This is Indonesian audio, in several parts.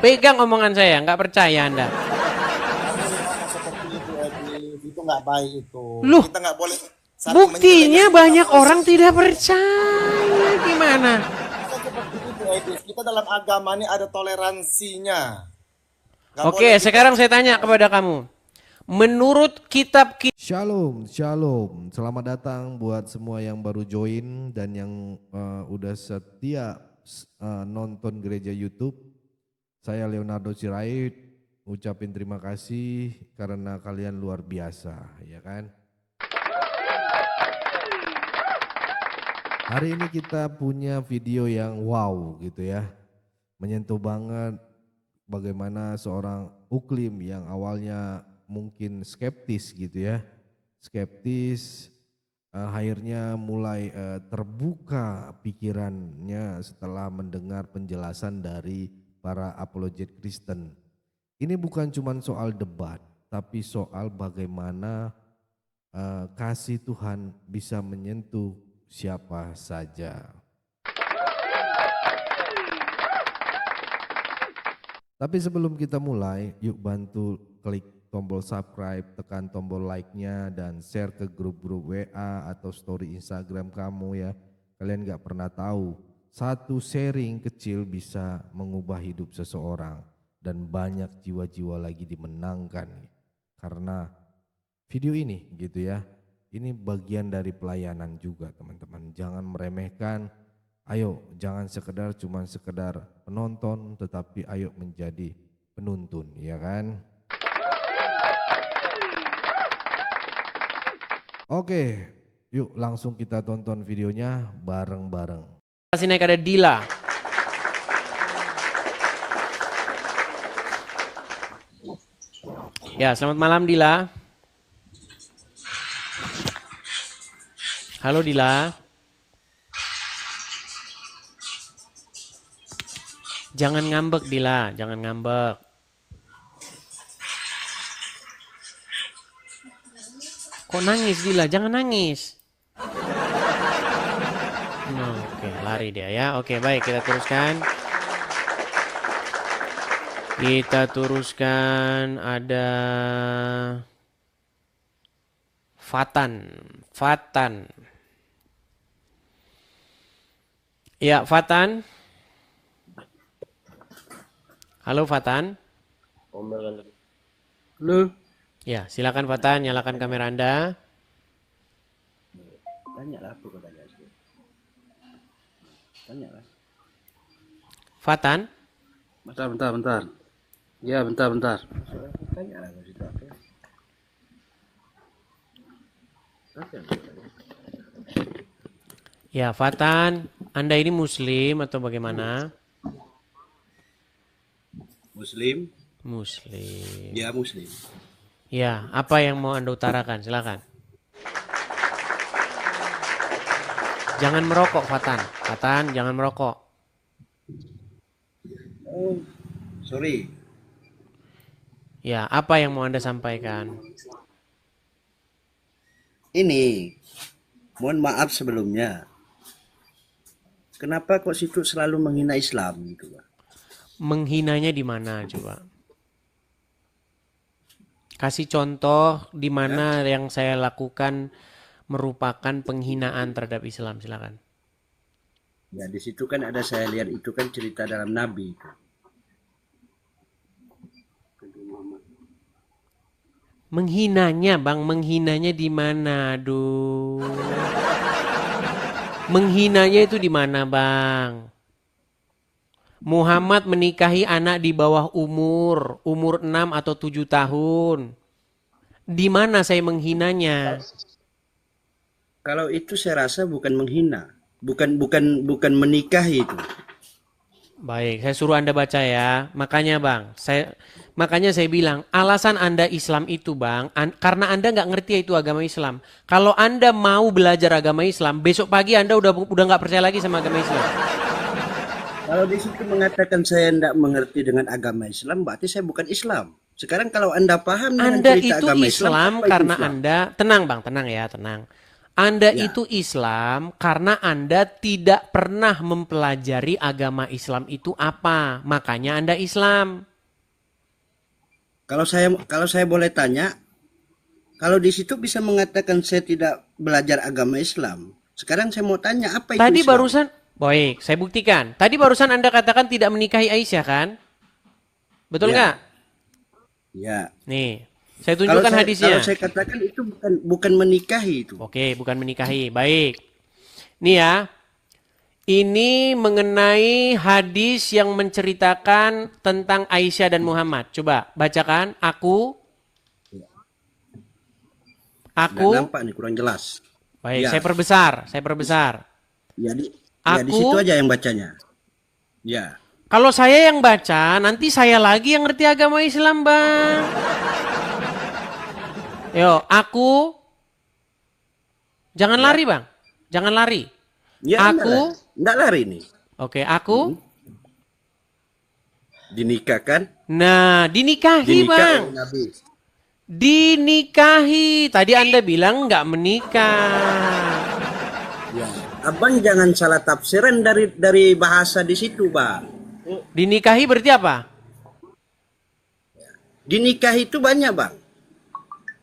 Pegang omongan saya, nggak percaya Anda. Seperti itu, itu nggak baik itu. Loh, Kita nggak boleh saling buktinya menjelek-jelekan banyak agama orang sendiri. tidak percaya. Gimana? Kita seperti itu, Kita dalam agama ini ada toleransinya. Nggak boleh Oke, kita. sekarang saya tanya kepada kamu. Menurut kitab Shalom, shalom. Selamat datang buat semua yang baru join dan yang udah setia nonton gereja YouTube. Saya Leonardo Sirait, ucapin terima kasih karena kalian luar biasa, ya kan? Hari ini kita punya video yang wow gitu ya. Menyentuh banget bagaimana seorang Uklim yang awalnya mungkin skeptis gitu ya. Skeptis akhirnya mulai terbuka pikirannya setelah mendengar penjelasan dari para apologet Kristen. Ini bukan cuma soal debat, tapi soal bagaimana kasih Tuhan bisa menyentuh siapa saja. Tapi sebelum kita mulai, yuk bantu klik tombol subscribe, tekan tombol like-nya dan share ke grup-grup WA atau story Instagram kamu ya. Kalian gak pernah tahu, satu sharing kecil bisa mengubah hidup seseorang dan banyak jiwa-jiwa lagi dimenangkan. Karena video ini gitu ya, ini bagian dari pelayanan juga teman-teman. Jangan meremehkan. Ayo jangan sekedar penonton, tetapi ayo menjadi penuntun, ya kan? Oke, yuk langsung kita tonton videonya bareng-bareng. kasih naik ada Dila. Ya, selamat malam Dila. Halo Dila. Jangan ngambek Dila, jangan ngambek. Kok nangis Dila? Jangan nangis. Oke, lari dia ya. Oke, baik, kita teruskan. Kita teruskan ada Fatan. Ya, Fatan. Halo Fatan. Halo, Ya, silakan Fatan, nyalakan kamera Anda. tanya lah apa kau tanya sih? Tanya lah. Fatan, Bentar. Ya, bentar. Tanya lah kau situ apa? ya Fatan, Anda ini Muslim atau bagaimana? Muslim? Muslim. Ya, Muslim. Ya, apa yang mau Anda utarakan? Silakan. Jangan merokok, Fatan. Fatan, jangan merokok. Oh, sorry. Ya, apa yang mau Anda sampaikan? Ini, mohon maaf sebelumnya. Kenapa kok situ selalu menghina Islam gitu, Pak? Menghinanya di mana coba? Kasih contoh di mana yang saya lakukan merupakan penghinaan terhadap Islam, silakan. Ya, di situ kan ada saya lihat itu kan cerita dalam Nabi itu. Menghinanya, Bang, menghinanya di mana? Aduh. Menghinanya itu di mana, Bang? Muhammad menikahi anak di bawah umur 6 atau 7 tahun. Di mana saya menghinanya? Kalau itu saya rasa bukan menghina, bukan menikahi itu. Baik, saya suruh Anda baca ya. Makanya Bang, makanya saya bilang alasan Anda Islam itu Bang, karena Anda nggak ngerti itu agama Islam. Kalau Anda mau belajar agama Islam, besok pagi Anda udah nggak percaya lagi sama agama Islam. Kalau di situ mengatakan saya tidak mengerti dengan agama Islam, berarti saya bukan Islam. Sekarang kalau Anda paham dengan Anda cerita itu agama Islam apa itu karena Islam? Anda, tenang Bang, tenang ya, tenang. Anda Ya. itu Islam karena Anda tidak pernah mempelajari agama Islam itu apa. Makanya Anda Islam. Kalau saya boleh tanya, kalau di situ bisa mengatakan saya tidak belajar agama Islam. Sekarang saya mau tanya apa itu Tadi Islam? barusan, baik, saya buktikan. Tadi barusan Anda katakan tidak menikahi Aisyah kan? Betul Ya. nggak? Ya. Nih, saya Kalau tunjukkan hadisnya. kalau saya katakan itu bukan menikahi itu. Oke, bukan menikahi. Baik. Nih ya. Ini mengenai hadis yang menceritakan tentang Aisyah dan Muhammad. Coba bacakan. Aku. Nggak nampak nih, kurang jelas. Baik, Ya. saya perbesar. Saya perbesar. Ya di Aku- situ aja yang bacanya. Ya. Kalau saya yang baca, nanti saya lagi yang ngerti agama Islam, Bang. Yo, aku. Jangan lari, Bang. Jangan lari. Ya, Aku- enggak lari nih. Oke, aku. Dinikahkan, Nah, dinikahi, dinikah Bang. oleh Nabi. Dinikahi. Tadi Anda bilang nggak menikah. Ya. Abang jangan salah tafsiran dari bahasa di situ, Bang. Dinikahi berarti apa? Dinikah itu banyak, Bang.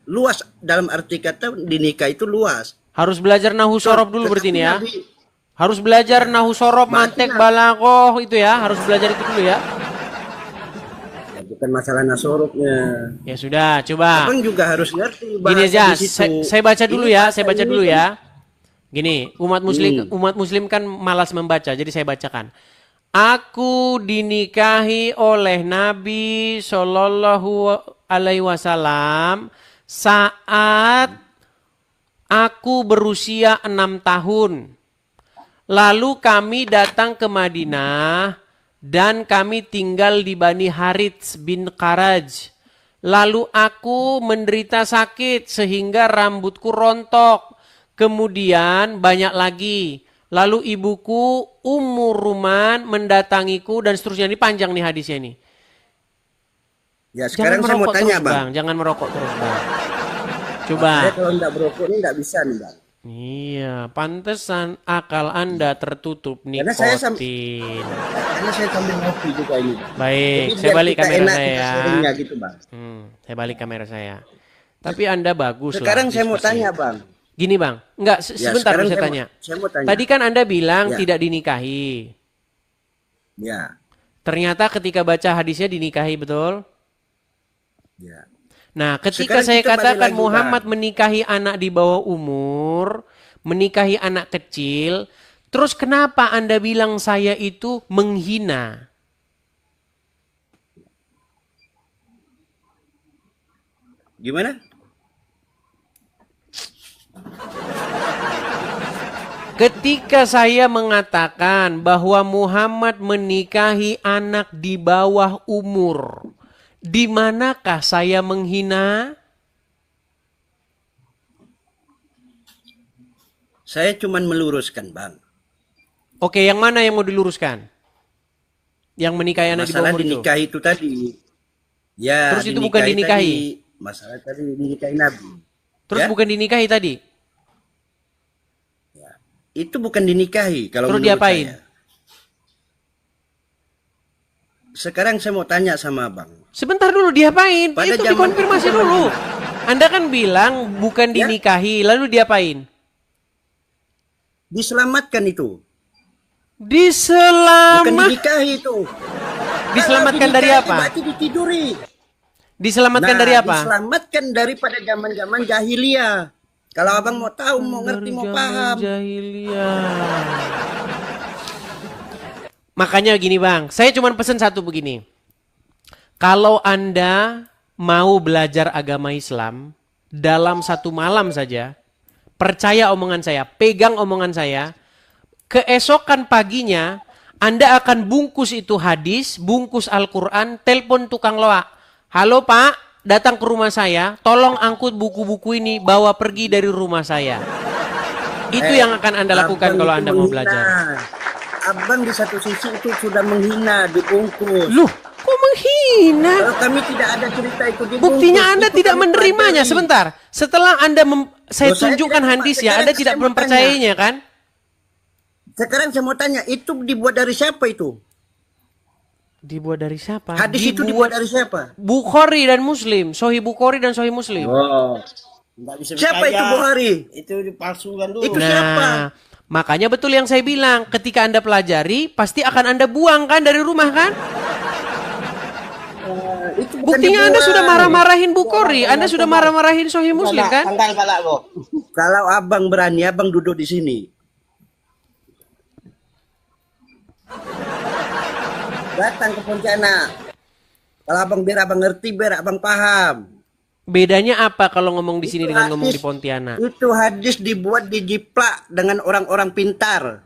Luas, dalam arti kata dinikah itu luas. Harus belajar nahu sorob dulu berarti ini ya. Nabi- Harus belajar nahu sorob, mantek, balakoh itu ya. Harus belajar itu dulu ya. Ya, bukan masalah nasoroknya. Ya sudah, coba. Abang juga harus ngerti Gini bahasa aja, di situ. saya baca dulu Ini ya, bahasa saya baca ini dulu kan- ya. Gini, umat muslim kan malas membaca, jadi saya bacakan. Aku dinikahi oleh Nabi Shallallahu Alaihi Wasallam saat aku berusia 6 tahun. Lalu kami datang ke Madinah dan kami tinggal di Bani Harits bin Qaraj. Lalu aku menderita sakit sehingga rambutku rontok. Kemudian banyak lagi. Lalu ibuku Ummu Ruman mendatangiku dan seterusnya. Ini panjang nih hadisnya ini. Ya, sekarang saya mau tanya, terus, Bang. Jangan merokok terus, Bang. Coba. Saya kalau enggak berokok ini enggak bisa nih, Bang. Iya, pantesan akal Anda tertutup Karena saya nikotin. Karena saya sambil ngopi juga ini. Baik, Jadi saya biar balik kita kamera enak saya kita ya. sharingnya gitu, Bang. Saya balik kamera saya. Tapi Anda bagus lah. Sekarang saya mau diskusi. tanya, Bang. Gini Bang, enggak Ya, sebentar sekarang dulu saya saya tanya. saya mau tanya. Tadi kan Anda bilang Ya. tidak dinikahi. Ya, Ternyata ketika baca hadisnya dinikahi, betul? ya. Nah, ketika Sekarang saya kita balik katakan lagi, Muhammad Bang. menikahi anak di bawah umur, menikahi anak kecil, terus kenapa Anda bilang saya itu menghina? Gimana? Ketika saya mengatakan bahwa Muhammad menikahi anak di bawah umur, di manakah saya menghina? Saya cuman meluruskan, Bang. Oke, yang mana yang mau diluruskan? Yang menikahi anak di bawah Masalah umur itu? dinikahi itu tadi. Ya, Terus itu bukan dinikahi? tadi. Masalah tadi dinikahi Nabi. Terus Ya? bukan dinikahi tadi? Itu bukan dinikahi kalau Terus menurut diapain? saya. Sekarang saya mau tanya sama Abang. Sebentar dulu, diapain? Pada Itu zaman dikonfirmasi itu dulu. Anda kan bilang bukan Ya. dinikahi, lalu diapain? Diselamatkan itu. Bukan Diselamat. dinikahi itu. Diselamatkan Kalau dari dinikahi apa? Berarti ditiduri. Diselamatkan dari apa? Diselamatkan daripada zaman-zaman jahiliyah. Kalau Abang mau tahu, mau ngerti, mau Zaman paham. jahiliyah. Makanya gini Bang, saya cuma pesan satu begini. Kalau Anda mau belajar agama Islam dalam satu malam saja, percaya omongan saya, pegang omongan saya, keesokan paginya Anda akan bungkus itu hadis, bungkus Al-Quran, telepon tukang loak. Halo Pak, datang ke rumah saya, tolong angkut buku-buku ini, bawa pergi dari rumah saya. Itu yang akan Anda lakukan Abang kalau itu Anda mau menghina. belajar. Abang di satu sisi itu sudah menghina, dibungkus. Loh, kok menghina? Kalau kami tidak ada cerita itu dibungkus. Buktinya Anda itu tidak kami menerimanya. pelajari. Sebentar, setelah Anda Saya Loh, saya tunjukkan tidak- hadisnya, sekarang Anda saya tidak mau mempercayainya kan? Sekarang saya mau tanya, itu dibuat dari siapa itu? Dibuat dari siapa? Hadis itu dibuat dari siapa? Bukhari dan Muslim, Sahih Bukhari dan Sahih Muslim. Oh. Nggak bisa Siapa percaya. itu Bukhari? Itu dipalsukan dulu. Itu siapa? Nah, makanya betul yang saya bilang, ketika Anda pelajari, pasti akan Anda buang kan dari rumah kan? Itu bukan Buktinya Anda dibuang. sudah marah-marahin Bukhari, Anda sudah marah-marahin Sahih Muslim kan? Tanggal pala kok. Kalau abang berani, abang duduk di sini. Datang ke Pontianak. Kalau abang biar abang ngerti, biar abang paham. Bedanya apa kalau ngomong di sini Itu dengan ngomong di hadis- Pontianak? Itu hadis dibuat dijiplak dengan orang-orang pintar.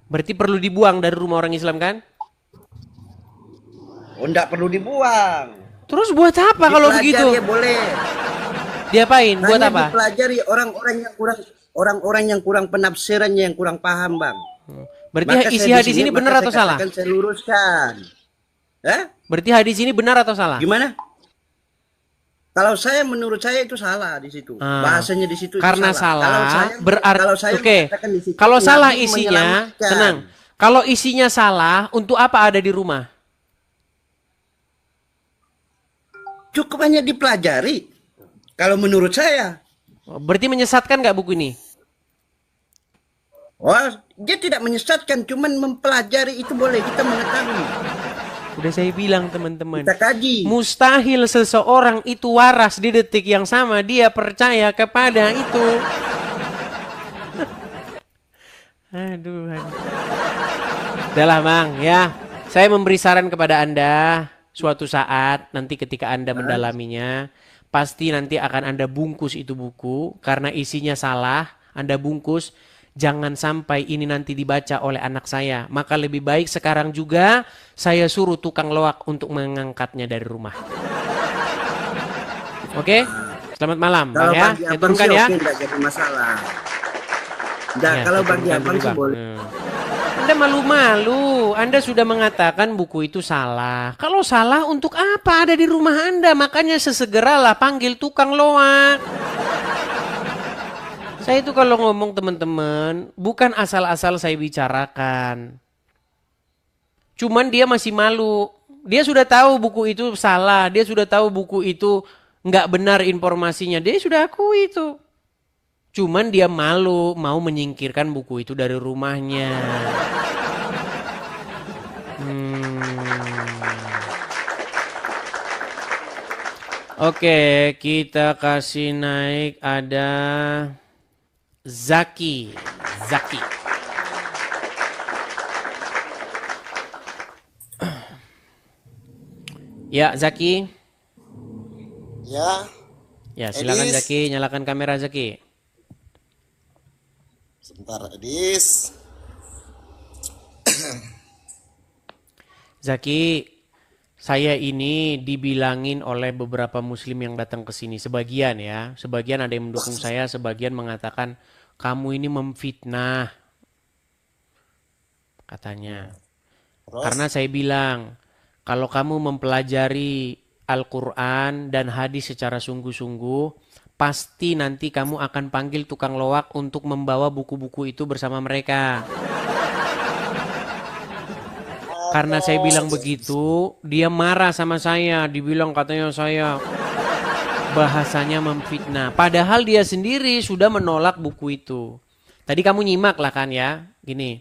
Berarti perlu dibuang dari rumah orang Islam kan? Oh, enggak perlu dibuang. Terus buat apa kalau Dipelajari begitu? ya boleh. Diapain? Buat Hanya apa? dipelajari orang-orang yang kurang penafsirannya, yang kurang paham, Bang. Berarti Maka isi saya di hadis sini, ini benar maka atau saya salah? katakan saya luruskan. Berarti hadis ini benar atau salah? Gimana? Kalau saya menurut saya itu salah di situ. Ah. Bahasanya di situ itu Karena Kalau salah, saya, berarti kalau saya oke. mengatakan di situ, Kalau salah Nabi isinya, menyelamatkan. tenang. Kalau isinya salah, untuk apa ada di rumah? Cukup hanya dipelajari. Kalau menurut saya. Berarti menyesatkan nggak buku ini? Oh, dia tidak menyesatkan, cuman mempelajari itu boleh kita mengetahui. Udah saya bilang teman-teman. Kita kaji. Mustahil seseorang itu waras di detik yang sama dia percaya kepada itu. Aduh. Udahlah Bang ya. Saya memberi saran kepada Anda suatu saat nanti ketika Anda mendalaminya pasti nanti akan Anda bungkus itu buku karena isinya salah, Anda bungkus. Jangan sampai ini nanti dibaca oleh anak saya. Maka lebih baik sekarang juga saya suruh tukang loak untuk mengangkatnya dari rumah. Oke? Selamat malam, Bang Kalau ya. bagi Saya abang turunkan sih ya. oke, nggak jadi masalah. Nggak, Ya, kalau saya bagi turunkan abang dulu, sih Bang. boleh. Anda malu-malu. Anda sudah mengatakan buku itu salah. Kalau salah untuk apa ada di rumah Anda? Makanya sesegeralah panggil tukang loak. Saya itu kalau ngomong teman-teman, bukan asal-asal saya bicarakan. Cuman dia masih malu. Dia sudah tahu buku itu salah. Dia sudah tahu buku itu nggak benar informasinya. Dia sudah akui itu. Cuman dia malu mau menyingkirkan buku itu dari rumahnya. Oke, kita kasih naik ada Zaki. Zaki. Ya, Zaki. Ya, Ya, silakan Edis. Zaki, nyalakan kamera Zaki. sebentar Edis. Zaki, saya ini dibilangin oleh beberapa muslim yang datang ke sini. Sebagian ya, sebagian ada yang mendukung saya, sebagian mengatakan kamu ini memfitnah. Katanya. Terus, Karena saya bilang, kalau kamu mempelajari Al-Quran dan hadis secara sungguh-sungguh, pasti nanti kamu akan panggil tukang loak untuk membawa buku-buku itu bersama mereka. Karena saya bilang begitu, dia marah sama saya. Dibilang katanya saya bahasanya memfitnah. Padahal dia sendiri sudah menolak buku itu. Tadi kamu nyimak lah kan ya. Gini,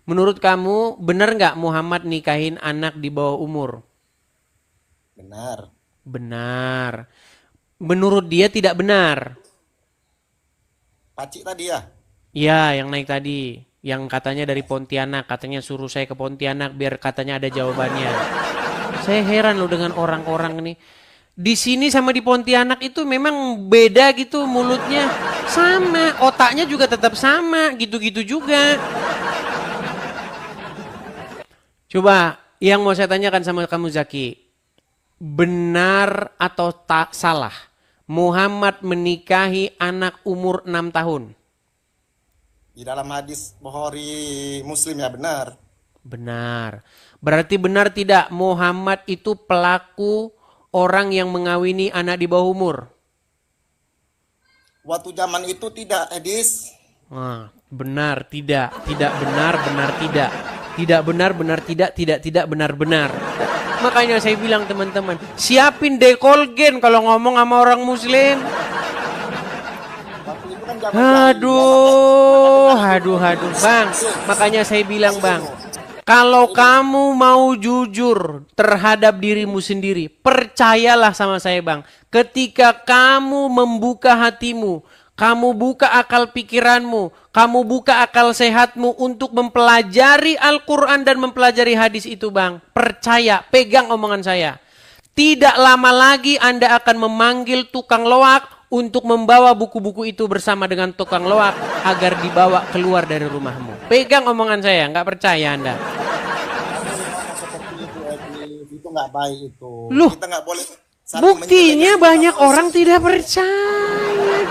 menurut kamu benar nggak Muhammad nikahin anak di bawah umur? benar. Benar. Menurut dia tidak benar. Pacik tadi ya? Ya, yang naik tadi. Yang katanya dari Pontianak. Katanya suruh saya ke Pontianak biar katanya ada jawabannya. Saya heran loh dengan orang-orang ini. Di sini sama di Pontianak itu memang beda gitu mulutnya. Sama. Otaknya juga tetap sama. Gitu-gitu juga. Coba yang mau saya tanyakan sama kamu Zaki. Benar atau tak salah? Muhammad menikahi anak umur 6 tahun. Di dalam hadis Bukhari Muslim ya benar. Benar. Berarti benar tidak Muhammad itu pelaku orang yang mengawini anak di bawah umur? Waktu zaman itu tidak, Edis. Nah, benar, tidak, tidak benar, benar, tidak. Tidak benar, benar, tidak, tidak, benar, benar. Makanya saya bilang teman-teman, siapin dekolgen kalau ngomong sama orang muslim. Waktu itu kan zaman jahiliyah, Aduh, bang. Makanya saya bilang bang, kalau kamu mau jujur terhadap dirimu sendiri, percayalah sama saya bang. Ketika kamu membuka hatimu, kamu buka akal pikiranmu, kamu buka akal sehatmu untuk mempelajari Al-Quran dan mempelajari hadis itu bang. Percaya, pegang omongan saya. Tidak lama lagi Anda akan memanggil tukang loak untuk membawa buku-buku itu bersama dengan tukang loak agar dibawa keluar dari rumahmu. Pegang omongan saya, nggak percaya Anda. seperti itu, Edis. Itu nggak baik itu. Loh, Kita nggak boleh saling buktinya menjelek-jelekan banyak orang. orang tidak percaya.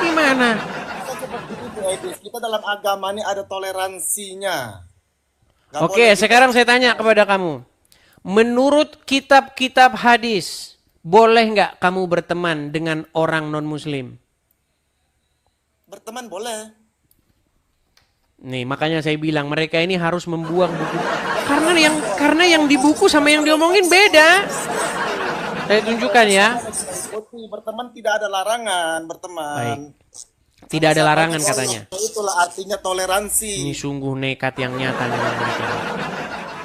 Gimana? Kita seperti itu, Edis. Kita dalam agama ini ada toleransinya. Nggak Oke, boleh kita- sekarang saya tanya kepada kamu. Menurut kitab-kitab hadis, boleh nggak kamu berteman dengan orang non-muslim? berteman boleh. Nih, makanya saya bilang mereka ini harus membuang buku. Karena yang di buku sama yang diomongin beda. Saya tunjukkan ya. Ikuti, berteman tidak ada larangan, berteman. Baik. Tidak ada larangan katanya. Itulah artinya toleransi. Ini sungguh nekat yang nyata memang mereka.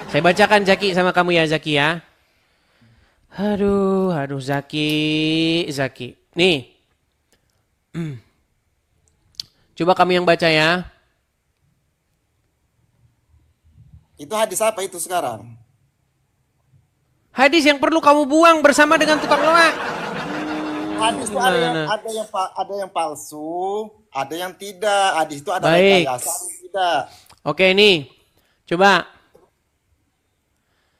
Saya bacakan Zaki sama kamu ya Zaki ya. Aduh Zaki. Nih. Coba kamu yang baca ya. Itu hadis apa itu sekarang? Hadis yang perlu kamu buang bersama dengan tukang loak. Hadis itu ada yang palsu, ada yang tidak. Hadis itu ada Baik. rekayasa, ada yang tidak. Oke nih. Coba.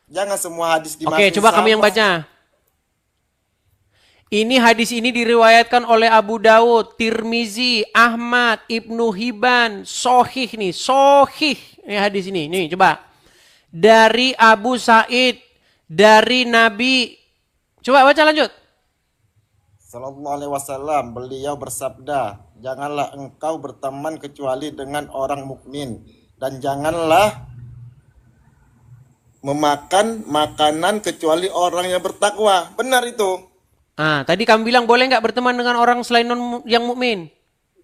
Jangan semua hadis dimasukin Oke, coba kamu yang sama. baca. Ini hadis ini diriwayatkan oleh Abu Dawud, Tirmizi, Ahmad, Ibnu Hibban, Sohih nih, Sohih. Ini hadis ini, nih coba. Dari Abu Sa'id, dari Nabi. Coba baca lanjut. Sallallahu alaihi wasallam, beliau bersabda, janganlah engkau berteman kecuali dengan orang mukmin dan janganlah memakan makanan kecuali orang yang bertakwa. Benar itu. Tadi kamu bilang boleh nggak berteman dengan orang selain yang mukmin?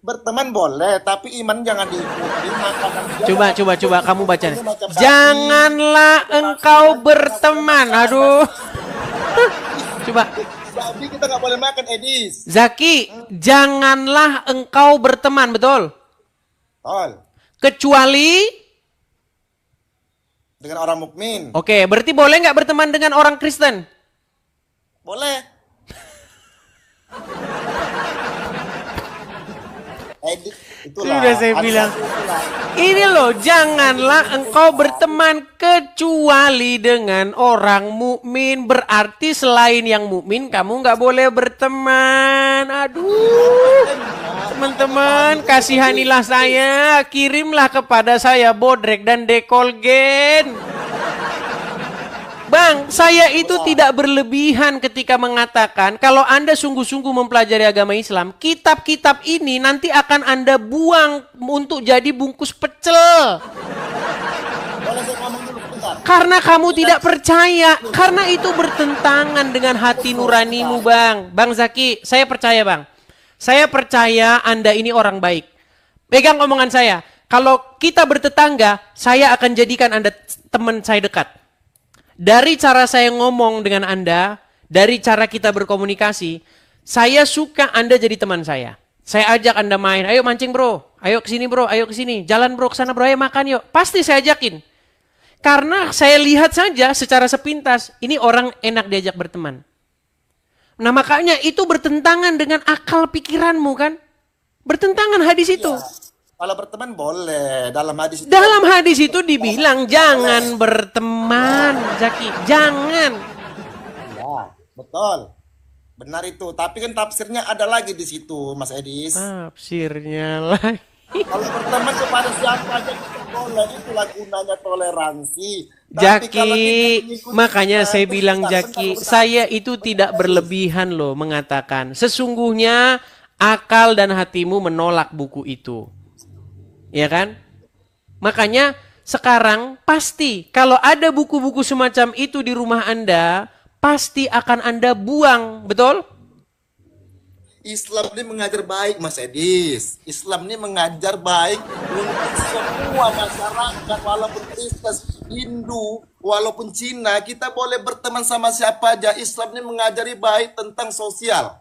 Berteman boleh, tapi iman jangan diikuti. Makanan Coba kamu baca. Ini macam babi. Janganlah engkau berteman. Aduh. Coba. Babi kita nggak boleh makan, Edis. Zaki, janganlah engkau berteman, betul? Tol. Kecuali, Dengan orang mukmin. oke, berarti boleh nggak berteman dengan orang Kristen? Boleh. Edis, itulah. Sudah saya bilang. Ini loh, janganlah engkau berteman kecuali dengan orang mukmin. Berarti selain yang mukmin kamu nggak boleh berteman. Aduh, teman-teman, kasihanilah saya, kirimlah kepada saya bodrek dan dekolgen. Bang, saya itu tidak berlebihan ketika mengatakan kalau Anda sungguh-sungguh mempelajari agama Islam, kitab-kitab ini nanti akan Anda buang untuk jadi bungkus pecel. Boleh saya ngomong dulu sebentar. Karena kamu tidak percaya, karena itu bertentangan dengan hati nuranimu, Bang. Bang Zaki, saya percaya, Bang. Saya percaya Anda ini orang baik. Pegang omongan saya. Kalau kita bertetangga, saya akan jadikan Anda teman saya dekat. Dari cara saya ngomong dengan Anda, dari cara kita berkomunikasi, saya suka Anda jadi teman saya. Saya ajak Anda main, ayo mancing bro, ayo kesini bro, ayo kesini, jalan bro, kesana bro, ayo makan yuk. Pasti saya ajakin. Karena saya lihat saja secara sepintas, ini orang enak diajak berteman. Nah makanya itu bertentangan dengan akal pikiranmu kan? Bertentangan hadis itu. Kalau berteman boleh. Dalam hadis itu. Dalam hadis itu dibilang jangan berteman, Zaki. Jangan. Ya, betul. Benar itu. Tapi kan tafsirnya ada lagi di situ, Mas Edis. Tafsirnya lagi. Kalau berteman kepada siapa aja kita boleh. Itulah gunanya toleransi. Tapi kalau Jaki, kita mengikuti makanya kita, saya bilang bentar, Jaki, bentar. saya itu tidak berlebihan loh mengatakan. Sesungguhnya Akal dan hatimu menolak buku itu. Ya kan? Makanya sekarang pasti kalau ada buku-buku semacam itu di rumah Anda, pasti akan Anda buang, betul? Islam ini mengajar baik, Mas Edis. Islam ini mengajar baik untuk semua masyarakat, walaupun Kristen, Hindu, walaupun Cina, kita boleh berteman sama siapa aja. Islam ini mengajari baik tentang sosial.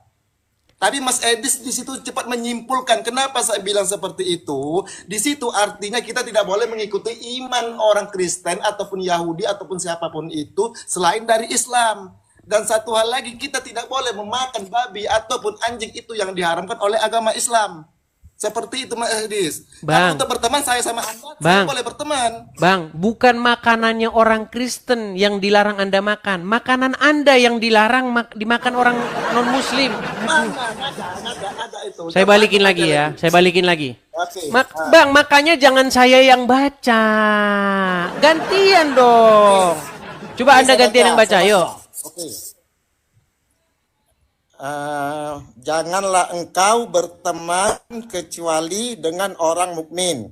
Tapi Mas Edis di situ cepat menyimpulkan. Kenapa saya bilang seperti itu? Di situ artinya kita tidak boleh mengikuti iman orang Kristen ataupun Yahudi ataupun siapapun itu selain dari Islam. Dan satu hal lagi, kita tidak boleh memakan babi ataupun anjing itu yang diharamkan oleh agama Islam. Seperti itu Mas Edis. Bang. Tapi untuk berteman saya sama Anda, Bang. saya boleh berteman. Bang, bukan makanannya orang Kristen yang dilarang Anda makan. Makanan Anda yang dilarang dimakan orang non-Muslim. Ada itu. Saya balikin lagi ya, saya balikin lagi. Oke. Bang, makanya jangan saya yang baca. Gantian dong. Coba Anda gantian yang baca, yuk. Oke. Janganlah engkau berteman kecuali dengan orang mukmin,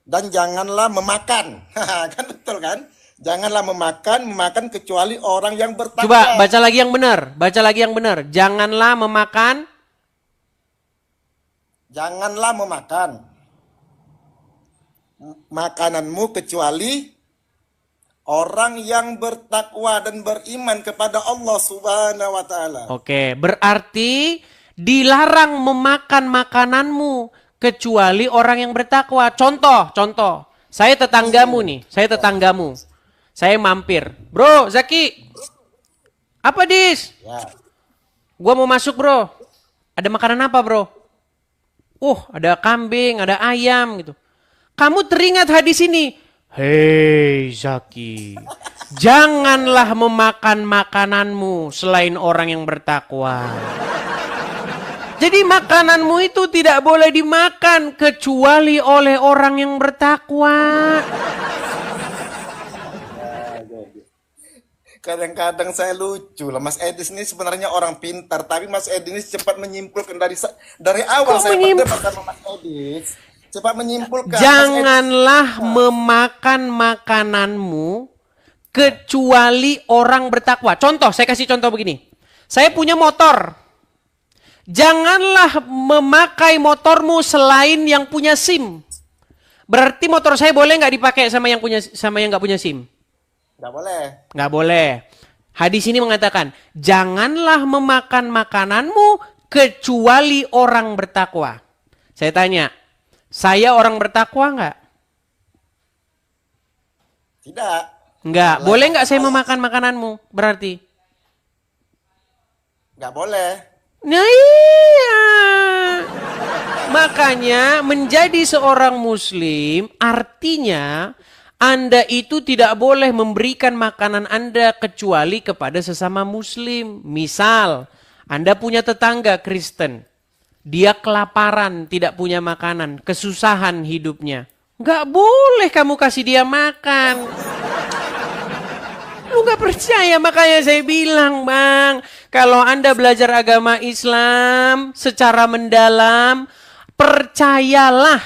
dan janganlah memakan. Kan betul kan? Janganlah memakan kecuali orang yang bertakwa. Coba baca lagi yang benar, baca lagi yang benar. Janganlah memakan. Janganlah memakan makananmu kecuali orang yang bertakwa dan beriman kepada Allah Subhanahu wa taala. Oke, berarti dilarang memakan makananmu kecuali orang yang bertakwa. Contoh. Saya tetanggamu nih, saya tetanggamu. Saya mampir. Bro, Zaki. Apa, Dis? Ya. Gua mau masuk, Bro. Ada makanan apa, Bro? Ada kambing, ada ayam gitu. Kamu teringat hadis ini? Hei Zaki, janganlah memakan makananmu selain orang yang bertakwa. Jadi makananmu itu tidak boleh dimakan kecuali oleh orang yang bertakwa. Kadang-kadang saya lucu lah, Mas Edis ini sebenarnya orang pintar, tapi Mas Edis ini cepat menyimpulkan dari awal. Saya berdebat sama Mas Edis. Cepat menyimpulkan. Janganlah memakan makananmu kecuali orang bertakwa. Contoh, saya kasih contoh begini. Saya punya motor. Janganlah memakai motormu selain yang punya SIM. Berarti motor saya boleh nggak dipakai sama yang nggak punya SIM? Nggak boleh. Nggak boleh. Hadis ini mengatakan, janganlah memakan makananmu kecuali orang bertakwa. Saya tanya, saya orang bertakwa nggak? Tidak. Nggak. Boleh nggak saya memakan makananmu? Berarti? Nggak boleh. Nah iya. Makanya menjadi seorang muslim artinya Anda itu tidak boleh memberikan makanan Anda kecuali kepada sesama muslim. Misal, Anda punya tetangga Kristen. Dia kelaparan, tidak punya makanan, kesusahan hidupnya. Nggak boleh kamu kasih dia makan. Lu nggak percaya, makanya saya bilang, Bang, kalau Anda belajar agama Islam secara mendalam, percayalah,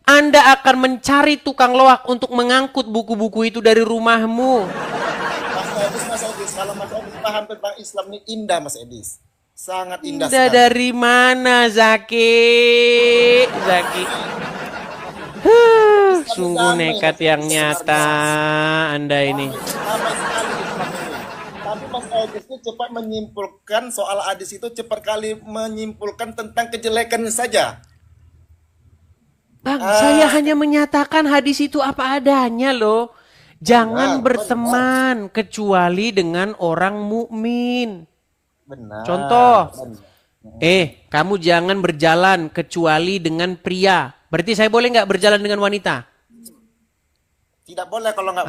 Anda akan mencari tukang loak untuk mengangkut buku-buku itu dari rumahmu. Mas Edis, kalau Mas Edis paham tentang Islam ini indah, Mas Edis. Sangat indah Indah sekali. dari mana, Zaki? Sungguh nekat yang nyata Anda ini. Ramai sekali Islam ini. Tapi Mas Edis ini cepat menyimpulkan soal hadis itu, cepat kali menyimpulkan tentang kejelekannya saja. Bang, saya hanya menyatakan hadis itu apa adanya loh. Jangan Benar, berteman kecuali dengan orang mukmin. Benar. Contoh, Benar. kamu jangan berjalan kecuali dengan pria. Berarti saya boleh nggak berjalan dengan wanita? Tidak boleh kalau nggak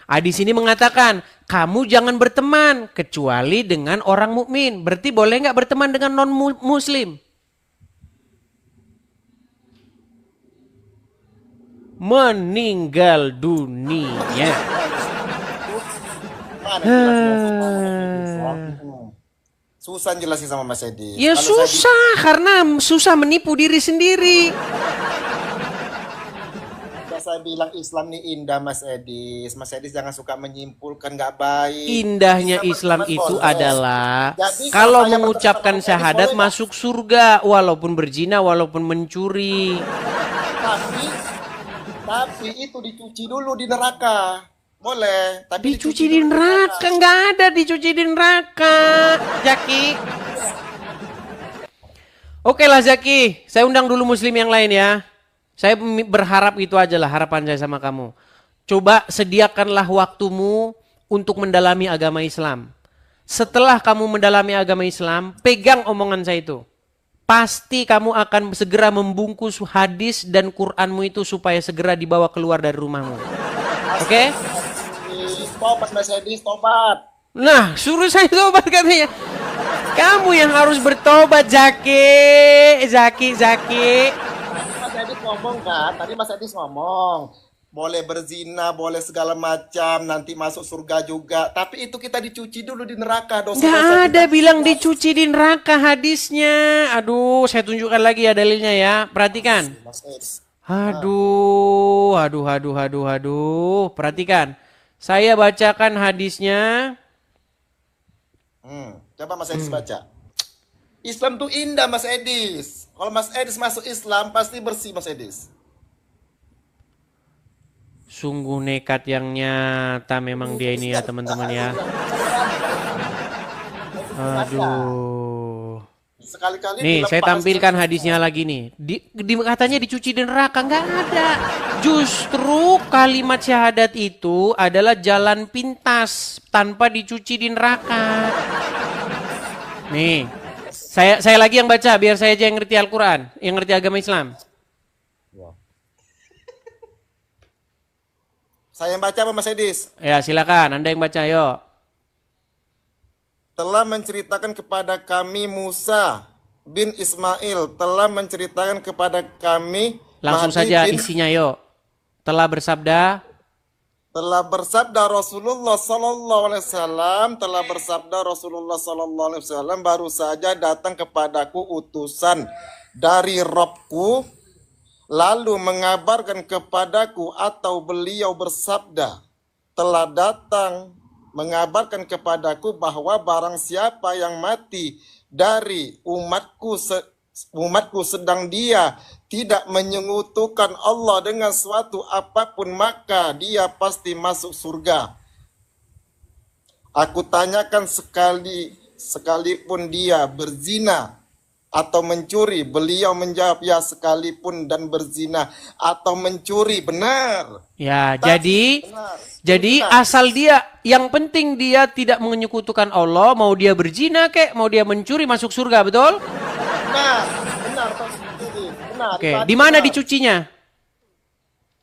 Hadis ini mengatakan, kamu jangan berteman kecuali dengan orang mukmin. Berarti boleh nggak berteman dengan non-muslim? Meninggal dunia. Mana jelasnya? Susah jelasin sama Mas Edi. Ya Kalau susah, karena susah menipu diri sendiri. saya bilang Islam ini indah Mas Edis. Mas Edis jangan suka menyimpulkan nggak baik. Indahnya Bisa Islam berteman itu boleh. adalah Jadi, kalau saya mengucapkan berteman sama Mas Edis, syahadat boleh nggak? masuk surga, walaupun berzina, walaupun mencuri. Tapi itu dicuci dulu di neraka. Boleh, tapi Dicuci di neraka, nggak ada dicuci di neraka, Zaki. Oke lah Zaki, saya undang dulu muslim yang lain ya. Saya berharap itu aja lah harapan saya sama kamu. Coba sediakanlah waktumu untuk mendalami agama Islam. Setelah kamu mendalami agama Islam, pegang omongan saya itu. Pasti kamu akan segera membungkus hadis dan Qur'anmu itu supaya segera dibawa keluar dari rumahmu. Oke? Tobat Mas Edis, tobat. Nah, suruh saya tobat katanya. Kamu yang harus bertobat, Zaki. Mas Edis ngomong kan, tadi Mas Edis ngomong. Boleh berzina, boleh segala macam, nanti masuk surga juga. Tapi itu kita dicuci dulu di neraka. Gak ada bilang dicuci di neraka hadisnya. Aduh, saya tunjukkan lagi ya dalilnya ya. Perhatikan. Mas Edis. Aduh. Perhatikan. Saya bacakan hadisnya. Coba Mas Edis baca. Islam tuh indah Mas Edis. Kalau Mas Edis masuk Islam pasti bersih Mas Edis. Sungguh nekat yang nyata memang dia ini ya teman-teman ya. Aduh. Sekali-kali Nih saya dilepas. tampilkan hadisnya lagi nih. Katanya dicuci di neraka, nggak ada. Justru kalimat syahadat itu adalah jalan pintas tanpa dicuci di neraka. Nih, saya lagi yang baca biar saya aja yang ngerti Al-Quran, yang ngerti agama Islam. Saya yang baca apa Mas Edis? Ya silakan, Anda yang baca, yuk. Telah menceritakan kepada kami Musa bin Ismail, telah menceritakan kepada kami Langsung Mahdi saja bin, isinya, yuk. Telah bersabda, Rasulullah sallallahu alaihi wasallam, telah bersabda Rasulullah sallallahu alaihi wasallam, baru saja datang kepadaku utusan dari Rabbku, lalu mengabarkan kepadaku, atau beliau bersabda, telah datang mengabarkan kepadaku bahwa barang siapa yang mati dari umatku sedang dia tidak menyekutukan Allah dengan suatu apapun, maka dia pasti masuk surga. Aku tanyakan sekalipun dia berzina atau mencuri, beliau menjawab ya sekalipun dan berzina atau mencuri, benar. ya Benar. jadi Benar. asal dia, yang penting dia tidak menyekutukan Allah, mau dia berzina kek, mau dia mencuri masuk surga, betul? Benar, Pak Edis. Benar. Oke, Tadi di mana benar. dicucinya?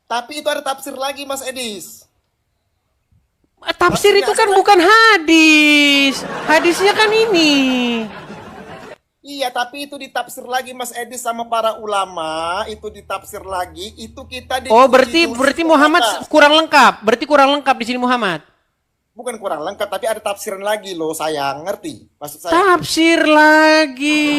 Tapi itu ada tafsir lagi Mas Edis. Tafsir itu kan bukan hadis. Hadisnya kan ini. Iya, tapi itu ditafsir lagi Mas Edis sama para ulama, itu ditafsir lagi, itu kita Oh, dicuci berarti dulu Muhammad neraka. kurang lengkap. Berarti kurang lengkap di sini Muhammad. Bukan kurang lengkap, tapi ada tafsiran lagi loh, sayang, ngerti maksud saya? Tafsir lagi.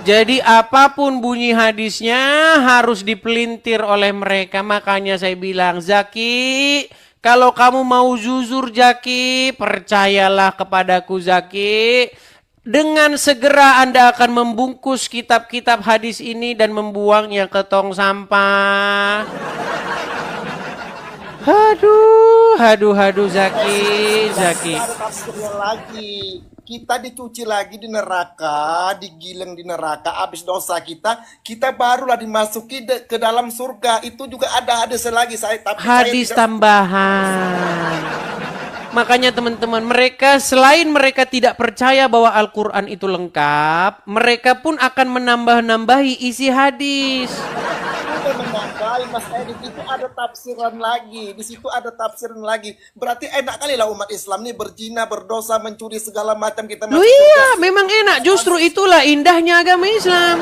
Jadi apapun bunyi hadisnya harus dipelintir oleh mereka. Makanya saya bilang, Zaki, kalau kamu mau jujur Zaki, percayalah kepadaku Zaki. Dengan segera Anda akan membungkus kitab-kitab hadis ini dan membuangnya ke tong sampah. Aduh, Zaki. Ada tafsirnya lagi. Kita dicuci lagi di neraka, digiling di neraka, habis dosa kita barulah dimasuki ke dalam surga. Itu juga ada hadis lagi Hadis tambahan. Makanya teman-teman, selain mereka tidak percaya bahwa Al-Quran itu lengkap, mereka pun akan menambah-nambahi isi hadis. menambahi Mas Edis, itu ada tafsiran lagi. Di situ ada tafsiran lagi. Berarti enak kali lah umat Islam nih berzina, berdosa, mencuri segala macam kita Loh masuk iya, surga. memang enak. Justru itulah indahnya agama Islam.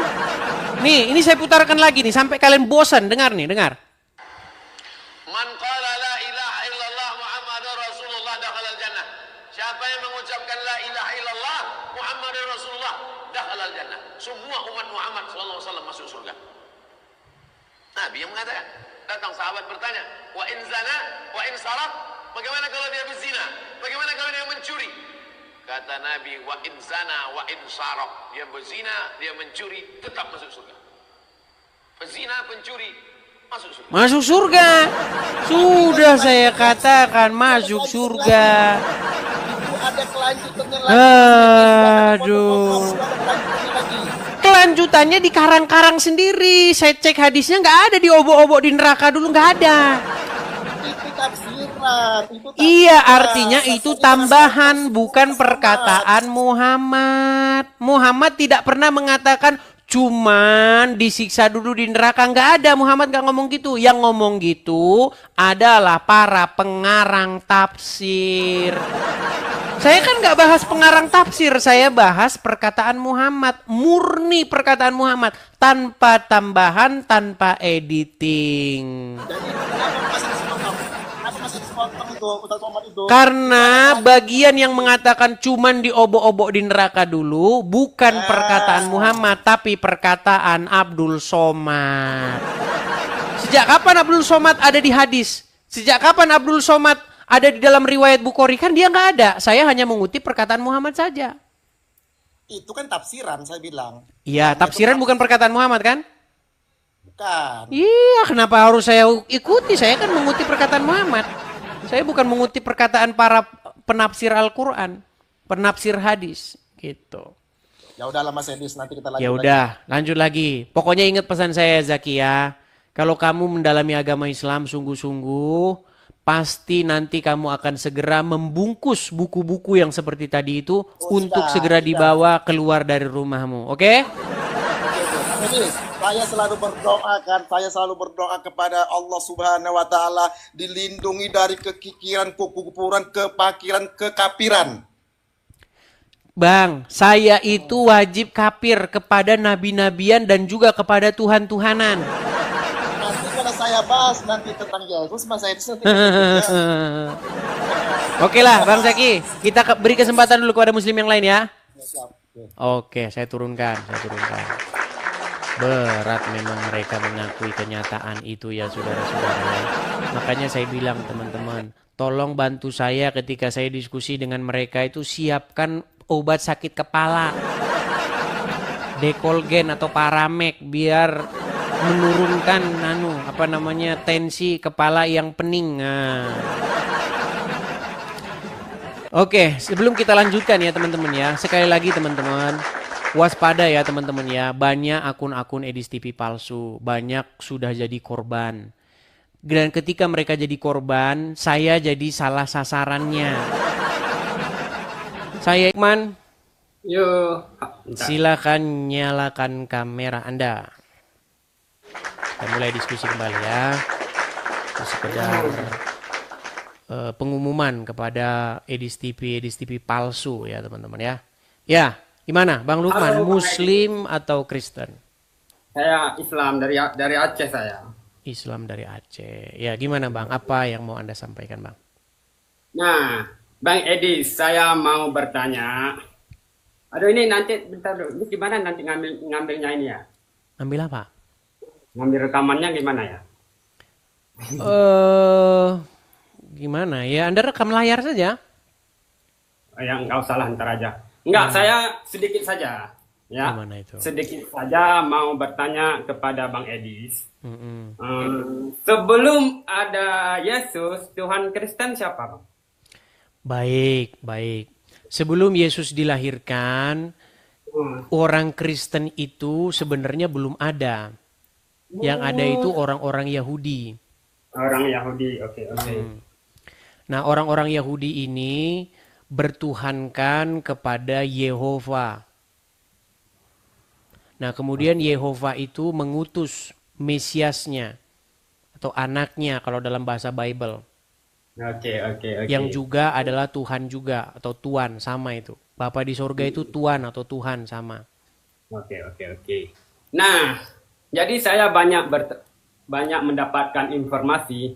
Nih, ini saya putarkan lagi nih sampai kalian bosan. Dengar nih, dengar. Man qala la ilaha illallah Muhammadur Rasulullah dakhala al-jannah. Siapa yang mengucapkan mengatakan la ilaha illallah Muhammadur Rasulullah dakhalal jannah. Semua umat Muhammad sallallahu alaihi wasallam masuk surga. Nabi yang mengatakan. Datang sahabat bertanya, wa in zana, wa in sarak, bagaimana kalau dia berzina? Bagaimana kalau dia mencuri? Kata Nabi, wa in zana, wa in sarak, dia berzina, dia mencuri, tetap masuk surga. Pezina, pencuri, masuk surga. Masuk surga. Sudah saya katakan masuk surga. Itu ada kelanjutannya lagi. Aduh. Ada kelanjutannya lagi. Kelanjutannya di karang-karang sendiri. Saya cek hadisnya nggak ada di obok-obok di neraka dulu, nggak ada. Itu tafsiran. Itu tafsiran. Iya, artinya itu Tafsiran tambahan, tafsir bukan sama. perkataan Muhammad. Muhammad tidak pernah mengatakan cuman disiksa dulu di neraka. Nggak ada, Muhammad nggak ngomong gitu. Yang ngomong gitu adalah para pengarang tafsir. Saya kan nggak bahas pengarang tafsir, saya bahas perkataan Muhammad, murni perkataan Muhammad, tanpa tambahan, tanpa editing. Jadi kenapa masih disepotong? Kenapa masih disepotong itu Ustaz Somad itu? Karena bagian yang mengatakan cuman diobok-obok di neraka dulu bukan perkataan Muhammad, tapi perkataan Abdul Somad. Sejak kapan Abdul Somad ada di hadis? Sejak kapan Abdul Somad ada di dalam riwayat Bukhari? Kan dia nggak ada. Saya hanya mengutip perkataan Muhammad saja. Itu kan tafsiran saya bilang. Iya, tafsiran bukan perkataan Muhammad kan? Bukan. Iya, kenapa harus saya ikuti? Saya kan mengutip perkataan Muhammad. Saya bukan mengutip perkataan para penafsir Al-Quran, penafsir hadis, gitu. Ya udahlah Mas Edis, nanti kita lanjut Ya lagi. udah, lanjut lagi. Pokoknya ingat pesan saya, Zaki ya. Kalau kamu mendalami agama Islam sungguh-sungguh, pasti nanti kamu akan segera membungkus buku-buku yang seperti tadi itu untuk segera dibawa keluar dari rumahmu. Oke? Jadi, saya selalu berdoa kepada Allah Subhanahu wa taala dilindungi dari kekikiran, kekufuran, kepakiran, kekafiran. Bang, saya itu wajib kafir kepada nabi-nabian dan juga kepada Tuhan-Tuhanan. Nanti kalau saya bahas nanti tentang Yesus, Mas Edis nanti. Oke lah, Bang Zaki. Kita beri kesempatan dulu kepada muslim yang lain ya. Siap. Oke, saya turunkan. Berat memang mereka mengakui kenyataan itu ya saudara-saudara ya. Makanya saya bilang teman-teman, tolong bantu saya ketika saya diskusi dengan mereka itu siapkan obat sakit kepala. Dekolgen atau Paramek biar menurunkan tensi kepala yang pening. Nah. Oke, sebelum kita lanjutkan ya teman-teman ya. Sekali lagi teman-teman, waspada ya teman-teman ya. Banyak akun-akun Edis TV palsu, banyak sudah jadi korban. Dan ketika mereka jadi korban, saya jadi salah sasarannya. Saya Iqman, silakan nyalakan kamera Anda. Kita mulai diskusi kembali ya. Sekedar pengumuman kepada Edis TV palsu ya teman-teman ya. Ya, gimana Bang Lukman, Muslim atau Kristen? Saya Islam dari Aceh saya. Islam dari Aceh. Ya, gimana Bang? Apa yang mau Anda sampaikan Bang? Nah, Bang Edis, saya mau bertanya. Aduh ini nanti bentar dulu. Ini gimana nanti ngambilnya ini ya? Ambil apa? Ngambil rekamannya gimana ya? Gimana ya? Anda rekam layar saja. Ya nggak usah lah, ntar aja. Enggak, saya sedikit saja. Ya, Gimana itu? sedikit saja mau bertanya kepada Bang Edis. Mm-mm. Sebelum ada Yesus, Tuhan Kristen siapa, Bang? Baik. Sebelum Yesus dilahirkan, orang Kristen itu sebenarnya belum ada. Yang ada itu orang-orang Yahudi. Orang Yahudi, oke. Nah, orang-orang Yahudi ini bertuhankan kepada Yehova. Nah, kemudian Yehova itu mengutus Mesiasnya atau anaknya kalau dalam bahasa Bible. Oke. Yang juga adalah Tuhan juga atau Tuan, sama itu. Bapa di sorga itu Tuan atau Tuhan sama. Oke. Nah, jadi saya banyak mendapatkan informasi,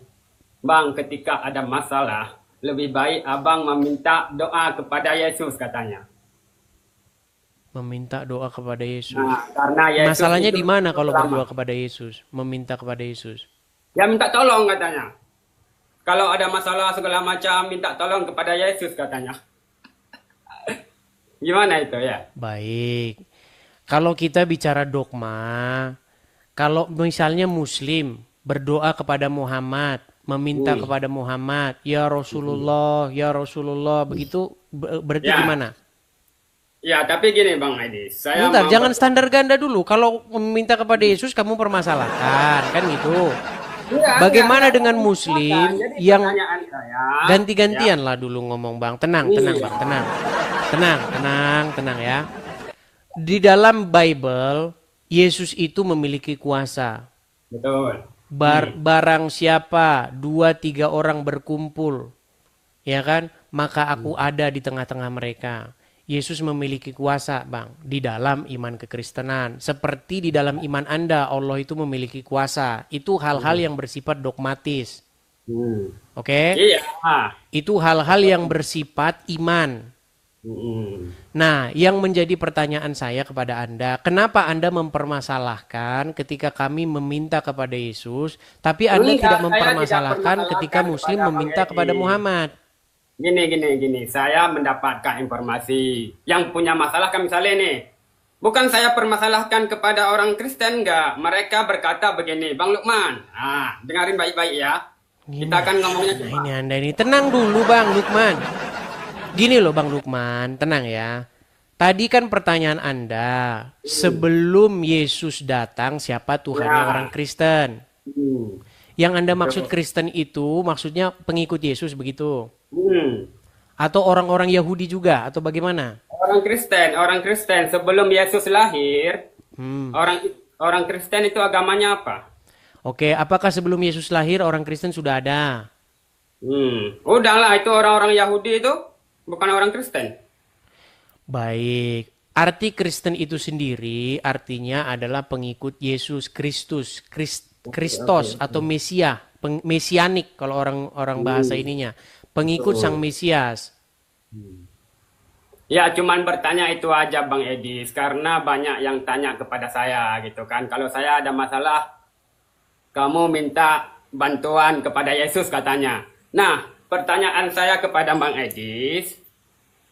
Bang, ketika ada masalah, lebih baik abang meminta doa kepada Yesus katanya. Meminta doa kepada Yesus. Nah, karena Yesus Masalahnya itu di mana kalau selamat. berdoa kepada Yesus? Meminta kepada Yesus. Ya minta tolong katanya. Kalau ada masalah segala macam minta tolong kepada Yesus katanya. Gimana itu ya? Baik. Kalau kita bicara dogma, kalau misalnya Muslim berdoa kepada Muhammad, meminta kepada Muhammad, ya Rasulullah, begitu berarti Ya. gimana? Ya, tapi gini Bang Edi, saya Bentar, mau jangan standar ganda dulu. Kalau meminta kepada Yesus kamu permasalahkan, kan gitu. Bagaimana dengan Muslim Jadi yang pertanyaan saya, ganti-gantian lah dulu ngomong Bang. Tenang, tenang Bang, tenang. Tenang ya. Di dalam Bible, Yesus itu memiliki kuasa. betul. Barang siapa 2-3 orang berkumpul, ya kan? Maka aku ada di tengah-tengah mereka. Yesus memiliki kuasa, Bang, di dalam iman kekristenan. Seperti di dalam iman Anda, Allah itu memiliki kuasa. Itu hal-hal yang bersifat dogmatis. Oke? Iya. Itu hal-hal yang bersifat iman. Nah, yang menjadi pertanyaan saya kepada Anda, kenapa Anda mempermasalahkan ketika kami meminta kepada Yesus, tapi Anda Enggak, tidak saya mempermasalahkan tidak ketika Muslim kepada meminta Bang kepada Edi. Muhammad? Gini. Saya mendapatkan informasi. Yang punya masalah kan misalnya nih. Bukan saya permasalahkan kepada orang Kristen, enggak. Mereka berkata begini, Bang Lukman. Nah, dengarin baik-baik ya. Kita akan ngomongnya Nah, cuma. ini Anda ini. Tenang dulu Bang Lukman. Gini loh Bang Lukman, tenang ya. Tadi kan pertanyaan Anda, sebelum Yesus datang siapa Tuhannya Ya. orang Kristen? Yang Anda maksud Kristen itu maksudnya pengikut Yesus begitu? Atau orang-orang Yahudi juga atau bagaimana? Orang Kristen sebelum Yesus lahir, Hmm. orang Kristen itu agamanya apa? Oke, apakah sebelum Yesus lahir orang Kristen sudah ada? Udahlah itu orang-orang Yahudi itu bukan orang Kristen. Baik. Arti Kristen itu sendiri artinya adalah pengikut Yesus Kristus, Kristos atau Mesia, mesianik kalau orang bahasa ininya. Pengikut Sang Mesias. Ya cuman bertanya itu aja Bang Edis karena banyak yang tanya kepada saya gitu kan. Kalau saya ada masalah kamu minta bantuan kepada Yesus katanya. Nah, pertanyaan saya kepada Bang Edis,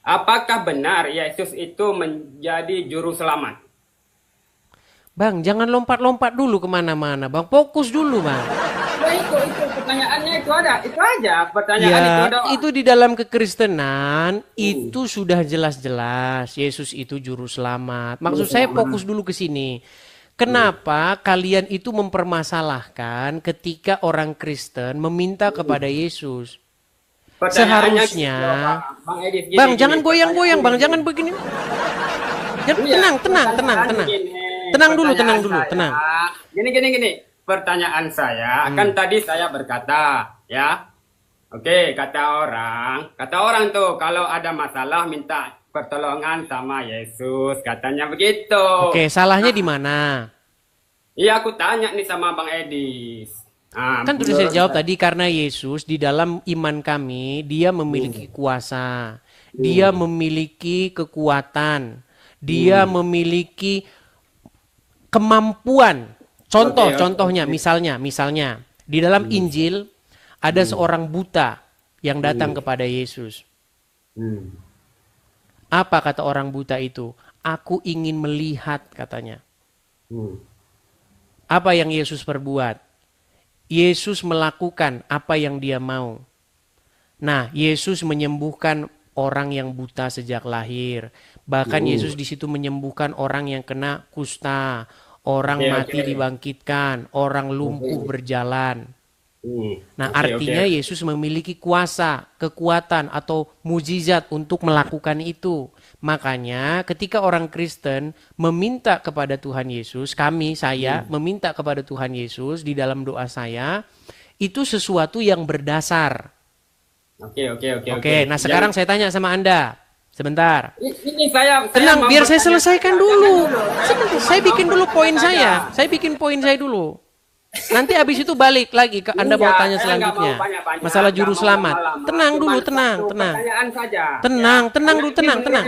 apakah benar Yesus itu menjadi juru selamat? Bang, jangan lompat-lompat dulu kemana-mana, Bang. Fokus dulu, Bang. Ya itu pertanyaannya itu ada, itu aja pertanyaan itu Ya, doang. itu di dalam kekristenan itu sudah jelas-jelas Yesus itu juru selamat. Maksud saya fokus dulu ke sini. Kenapa kalian itu mempermasalahkan ketika orang Kristen meminta kepada Yesus? Pertanyaannya Seharusnya, gitu, Bang Edis, gini, Bang, gini, jangan goyang-goyang, Bang, pertanyaannya jangan gini. begini. Iya, Tenang. pertanyaan gini. Tenang dulu, Pertanyaan tenang. saya, Gini. Pertanyaan saya, kan tadi saya berkata, ya. Oke, kata orang tuh kalau ada masalah minta pertolongan sama Yesus, katanya begitu. Oke, salahnya di mana? Iya, aku tanya nih sama Bang Edis. Nah, Kan sudah saya menurut jawab tadi karena Yesus di dalam iman kami dia memiliki kuasa, dia memiliki kekuatan, dia memiliki kemampuan. Contohnya misalnya di dalam Injil ada seorang buta yang datang kepada Yesus. Apa kata orang buta itu? Aku ingin melihat katanya. Apa yang Yesus perbuat? Yesus melakukan apa yang dia mau. Nah, Yesus menyembuhkan orang yang buta sejak lahir. Bahkan Yesus di situ menyembuhkan orang yang kena kusta, orang mati dibangkitkan, orang lumpuh berjalan. Nah, artinya Yesus memiliki kuasa, kekuatan atau mujizat untuk melakukan itu. Makanya ketika orang Kristen meminta kepada Tuhan Yesus, saya meminta kepada Tuhan Yesus di dalam doa saya, itu sesuatu yang berdasar. Oke, nah sekarang saya tanya sama Anda. Sebentar. Ini saya Tenang, mau biar saya bertanya. selesaikan dulu. Sebentar, saya bikin dulu poin saya. Saya bikin poin saya dulu. Nanti habis itu balik lagi ke Anda mau Enggak, tanya saya nggak selanjutnya. mau banyak-banyak, Masalah nggak juru mau selamat. lama-lama. Tenang Cuman dulu, tenang, satu tenang. pertanyaan saja. Tenang, Ya. tenang dulu, Karena tenang, ini tenang.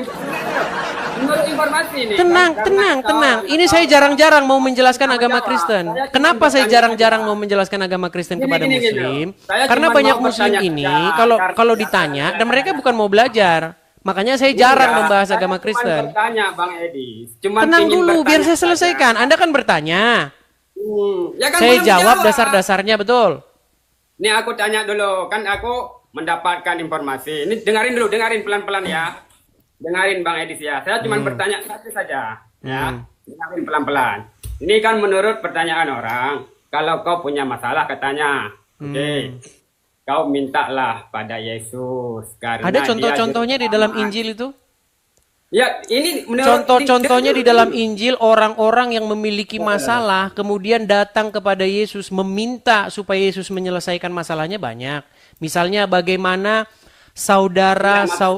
menurut informasi nih. Tenang, karena tenang, kita tenang. orang Ini tahu. saya jarang-jarang mau menjelaskan Sama agama jawab. Kristen. Saya cuma Kenapa saya bertanya jarang-jarang saja. mau menjelaskan agama Kristen Gini, kepada gini, gini. Muslim? Saya Karena cuma banyak mau Muslim bertanya ini, saja. kalau Karena- ditanya, dan mereka bukan mau belajar. Makanya saya jarang Enggak, membahas saya agama cuman Kristen. bertanya Bang Edi. Cuman Tenang pingin dulu, biar bertanya saya saja. selesaikan. Anda kan bertanya. Ya kan Saya belum jawab dasar-dasarnya, betul. Nih aku tanya dulu, kan aku mendapatkan informasi. Ini dengerin pelan-pelan ya. Dengerin Bang Edis ya. Saya cuma bertanya satu saja, ya. Dengerin pelan-pelan. Ini kan menurut pertanyaan orang, kalau kau punya masalah katanya, oke. Kau mintalah pada Yesus karena Ada dia contoh-contohnya di juru dalam selamat. Injil itu? Ya, ini menurut Contoh-contohnya di dalam Injil, orang-orang yang memiliki masalah kemudian datang kepada Yesus meminta supaya Yesus menyelesaikan masalahnya banyak. Misalnya bagaimana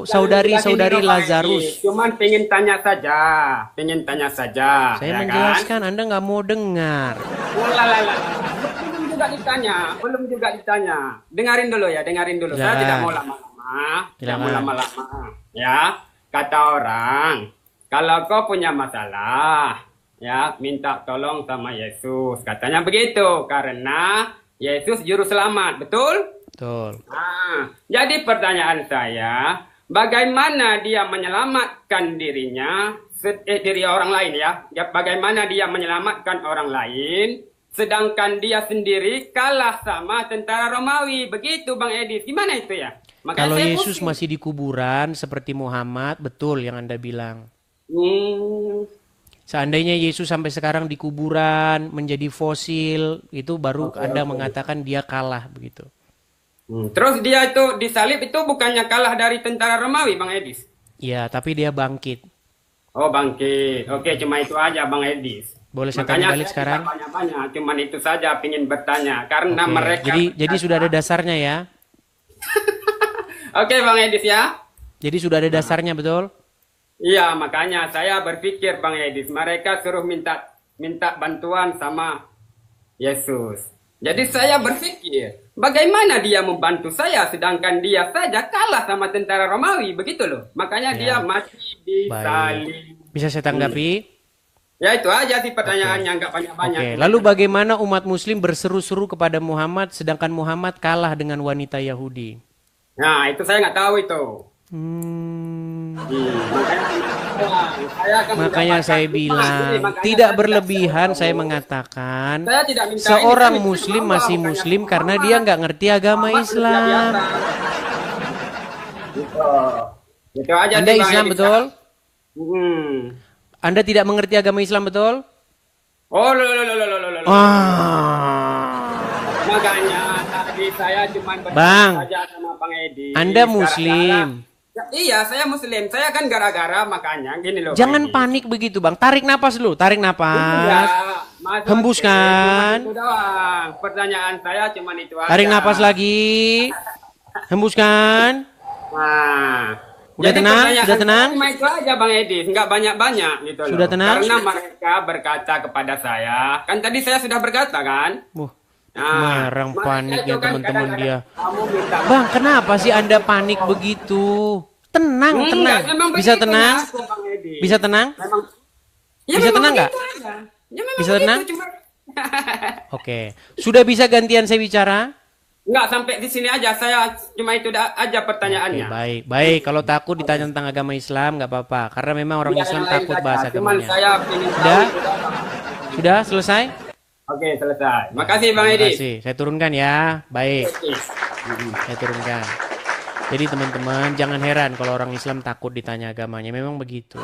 saudari-saudari Lazarus. Cuman pengen tanya saja, Saya ya menjelaskan, kan? Anda nggak mau dengar. Belum juga ditanya. Dengerin dulu. Saya Ya. tidak mau lama-lama. Tidak mau Silakan. lama-lama. Ya, kata orang, kalau kau punya masalah, ya minta tolong sama Yesus. Katanya begitu, karena Yesus juru selamat, betul? Betul. Jadi pertanyaan saya, bagaimana dia menyelamatkan diri orang lain ya? Bagaimana dia menyelamatkan orang lain, sedangkan dia sendiri kalah sama tentara Romawi. Begitu Bang Edis, gimana itu ya? Makanya Kalau saya Yesus pusing. masih di kuburan seperti Muhammad, betul yang Anda bilang. Hmm, Seandainya Yesus sampai sekarang di kuburan menjadi fosil, itu baru Anda mengatakan dia kalah begitu. Terus dia itu disalib itu bukannya kalah dari tentara Romawi Bang Edis? Ya, tapi dia bangkit. Oh bangkit, oke cuma itu aja Bang Edis. Boleh saya Makanya tanya balik saya sekarang? tidak banyak-banyak, cuman itu saja ingin bertanya karena Oke, mereka. jadi sudah ada dasarnya ya. Oke Bang Edis ya. Jadi sudah ada dasarnya, betul? Iya makanya saya berpikir Bang Edis mereka suruh minta bantuan sama Yesus. Jadi saya berpikir bagaimana dia membantu saya sedangkan dia saja kalah sama tentara Romawi begitu loh. Makanya dia masih disalib. Bisa saya tanggapi? Ya itu aja sih pertanyaannya nggak banyak-banyak. Oke, lalu bagaimana umat muslim berseru-seru kepada Muhammad sedangkan Muhammad kalah dengan wanita Yahudi? Nah itu saya nggak tahu itu. Makanya saya bilang, tidak berlebihan saya mengatakan Saya tidak minta seorang ini, muslim Allah, masih bukan muslim Muhammad. karena dia nggak ngerti agama Muhammad Islam. Itu aja Anda sih, Bang Islam Edi. betul? Hmm. Anda tidak mengerti agama Islam betul? Oh, Ah. Makanya tadi saya cuma Bang, saja sama Bang Edi. Anda Gara-gara- muslim. Ya, iya, saya muslim. Saya kan gara-gara makanya gini loh. Jangan Bang Edi. panik begitu, Bang. Tarik napas dulu, tarik Iya, napas. maksud Hembuskan. saya cuma itu doang. Pertanyaan saya cuma itu aja. Tarik napas lagi. Hembuskan. Nah, Udah jadi tenang? pertanyaan Sudah tenang? Cuma itu aja Bang Edi, nggak banyak-banyak gitu loh. Sudah tenang? Karena mereka berkata kepada saya, kan tadi saya sudah berkata kan. Wah, Nah, marang mereka paniknya itu kan teman-teman dia. kadang-kadang kamu minta Bang, kenapa sih Anda panik begitu? Tenang, tenang. Enggak, memang Bisa begitu tenang? ya, Bang Edi. Bisa tenang? Memang, ya Bisa memang tenang nggak? begitu aja. Ya memang Bisa begitu, tenang? Cuma... Oke. Sudah bisa gantian saya bicara? Enggak, sampai di sini aja. Saya cuma itu aja Oke, pertanyaannya. baik. Baik, kalau takut ditanya tentang agama Islam nggak apa-apa. Karena memang orang Biar Islam yang lain takut saja. bahas Cuman agamanya. saya ingin tahu Sudah? itu doang. Sudah selesai? Oke, selesai. Makasih Bang Terima Edi. kasih. Saya turunkan ya. Baik, Oke. saya turunkan. Jadi teman-teman, jangan heran kalau orang Islam takut ditanya agamanya. Memang begitu.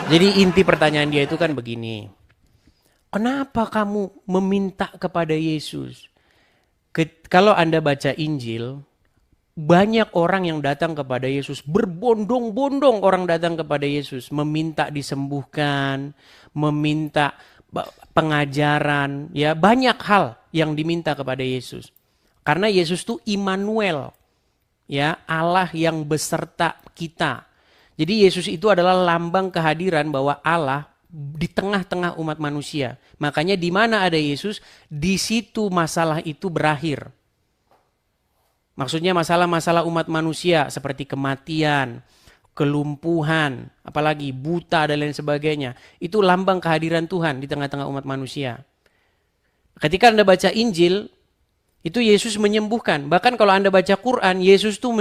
Jadi inti pertanyaan dia itu kan begini. Kenapa kamu meminta kepada Yesus? Kalau Anda baca Injil, banyak orang yang datang kepada Yesus. Berbondong-bondong orang datang kepada Yesus. Meminta disembuhkan, meminta pengajaran. Ya, banyak hal yang diminta kepada Yesus. Karena Yesus itu Immanuel. Ya, Allah yang beserta kita. Jadi Yesus itu adalah lambang kehadiran bahwa Allah di tengah-tengah umat manusia. Makanya di mana ada Yesus, di situ masalah itu berakhir. Maksudnya masalah-masalah umat manusia seperti kematian, kelumpuhan, apalagi buta dan lain sebagainya. Itu lambang kehadiran Tuhan di tengah-tengah umat manusia. Ketika Anda baca Injil, itu Yesus menyembuhkan. Bahkan kalau Anda baca Quran, Yesus tuh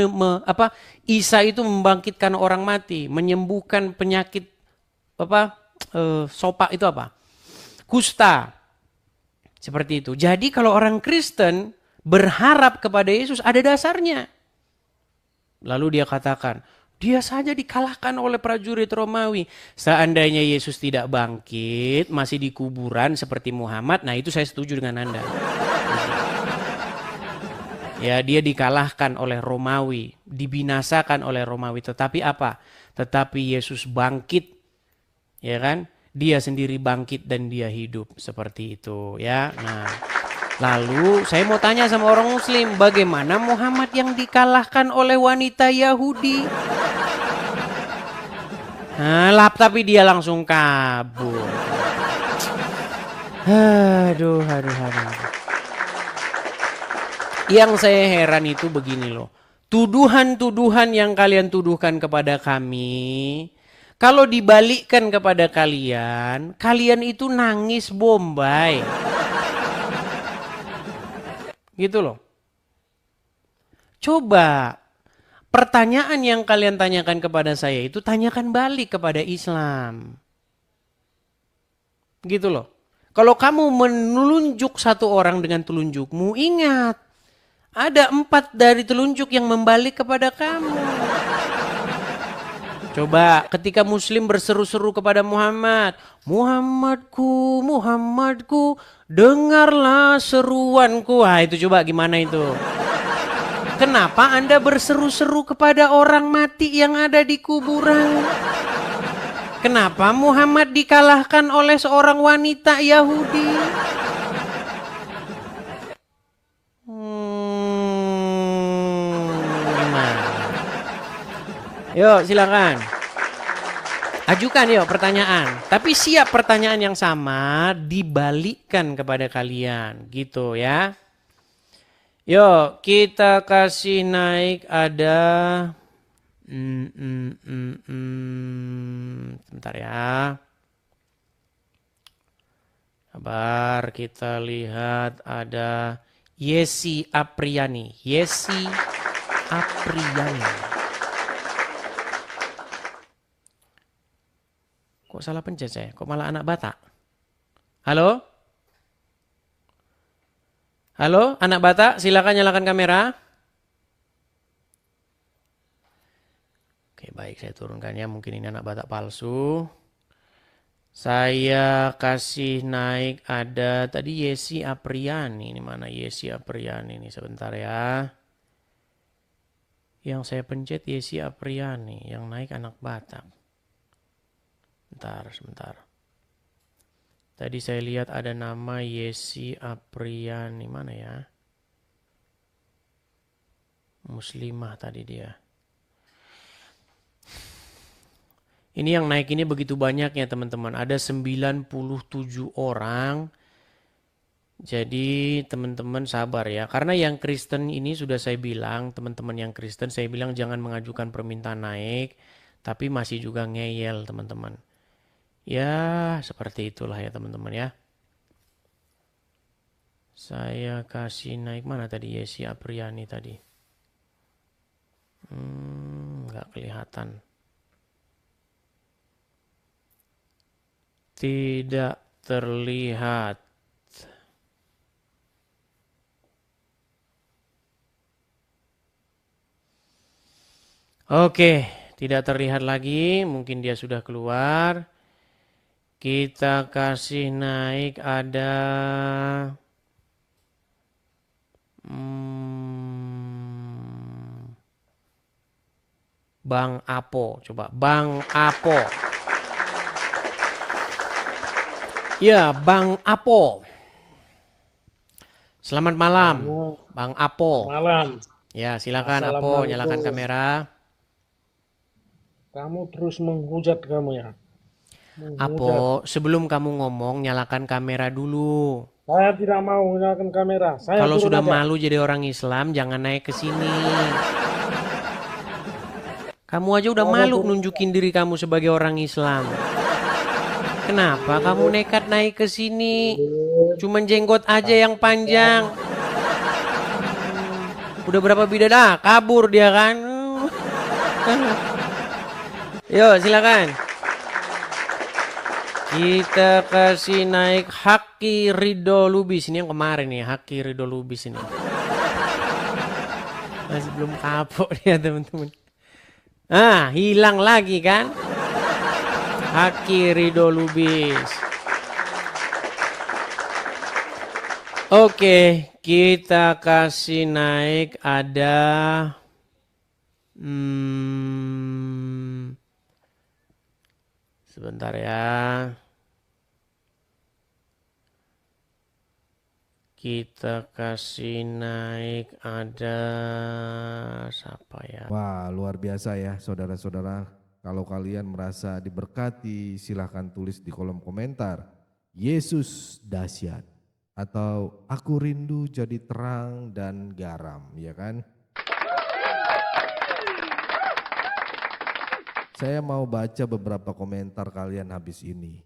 Isa itu membangkitkan orang mati, menyembuhkan penyakit sopak itu apa? Kusta. Seperti itu. Jadi kalau orang Kristen berharap kepada Yesus ada dasarnya. Lalu dia katakan, dia saja dikalahkan oleh prajurit Romawi. Seandainya Yesus tidak bangkit, masih di kuburan seperti Muhammad, nah itu saya setuju dengan Anda. Ya, dia dikalahkan oleh Romawi, dibinasakan oleh Romawi. Tetapi apa? Tetapi Yesus bangkit, ya kan? Dia sendiri bangkit dan dia hidup seperti itu, ya. Nah, lalu saya mau tanya sama orang Muslim, bagaimana Muhammad yang dikalahkan oleh wanita Yahudi? Nah, tapi dia langsung kabur. Aduh. Yang saya heran itu begini loh. Tuduhan-tuduhan yang kalian tuduhkan kepada kami, kalau dibalikkan kepada kalian, kalian itu nangis bombay. Gitu loh. Coba pertanyaan yang kalian tanyakan kepada saya itu tanyakan balik kepada Islam. Gitu loh. Kalau kamu menunjuk satu orang dengan telunjukmu, ingat. Ada 4 dari telunjuk yang membalik kepada kamu. Coba ketika Muslim berseru-seru kepada Muhammad. Muhammadku, dengarlah seruanku. Wah itu coba gimana itu? Kenapa Anda berseru-seru kepada orang mati yang ada di kuburan? Kenapa Muhammad dikalahkan oleh seorang wanita Yahudi? Yuk silakan. Ajukan yuk pertanyaan. Tapi siap pertanyaan yang sama dibalikkan kepada kalian. Gitu ya. Yuk kita kasih naik ada. Bentar ya. Sabar kita lihat ada Yesi Apriani. Yesi Apriani. Kok salah pencet saya? Kok malah anak Batak? Halo? Halo, anak Batak, silakan nyalakan kamera. Oke, baik, saya turunkan ya. Mungkin ini anak Batak palsu. Saya kasih naik ada tadi Yesi Apriani. Ini mana Yesi Apriani ini? Sebentar ya. Yang saya pencet Yesi Apriani, yang naik anak Batak. Sebentar. Tadi saya lihat ada nama Yesi Apriani. Mana ya? Muslimah tadi dia. Ini yang naik ini begitu banyaknya teman-teman. Ada 97 orang. Jadi teman-teman sabar ya. Karena yang Kristen ini sudah saya bilang, teman-teman yang Kristen saya bilang jangan mengajukan permintaan naik. Tapi masih juga ngeyel teman-teman. Ya, seperti itulah ya teman-teman ya. Saya kasih naik mana tadi Yesi Apriani tadi. Nggak kelihatan. Tidak terlihat. Oke, tidak terlihat lagi. Mungkin dia sudah keluar. Kita kasih naik ada Bang Apo. Coba Bang Apo. Ya, Bang Apo. Selamat malam, Bang Apo. Malam. Ya, silakan Apo, nyalakan kamera. Kamu terus menghujat kamu ya. Apo, sebelum kamu ngomong, nyalakan kamera dulu. Saya tidak mau menyalakan kamera. Saya Kalau turun sudah aja. malu jadi orang Islam, jangan naik ke sini. Kamu aja udah malu nunjukin diri kamu sebagai orang Islam. Kenapa kamu nekat naik ke sini? Cuman jenggot aja yang panjang. Udah berapa bidadari kabur dia kan? Yo, silakan. Kita kasih naik Haki Ridho Lubis. Ini yang kemarin nih, Haki Ridho Lubis ini. Masih belum kapok dia teman-teman. Ah, hilang lagi kan? Haki Ridho Lubis. Oke, kita kasih naik ada sebentar ya. Kita kasih naik ada siapa ya? Wah, luar biasa ya saudara-saudara. Kalau kalian merasa diberkati, silahkan tulis di kolom komentar. Yesus dahsyat. Atau aku rindu jadi terang dan garam, ya kan? Saya mau baca beberapa komentar kalian habis ini.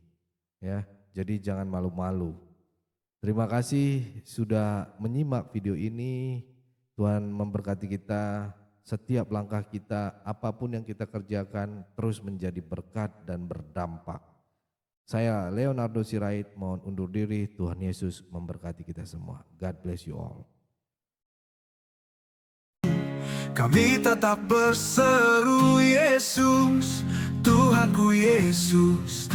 Ya, jadi jangan malu-malu. Terima kasih sudah menyimak video ini. Tuhan memberkati kita. Setiap langkah kita, apapun yang kita kerjakan terus menjadi berkat dan berdampak. Saya Leonardo Sirait mohon undur diri. Tuhan Yesus memberkati kita semua. God bless you all. Kami tetap berseru Yesus, Tuhanku Yesus.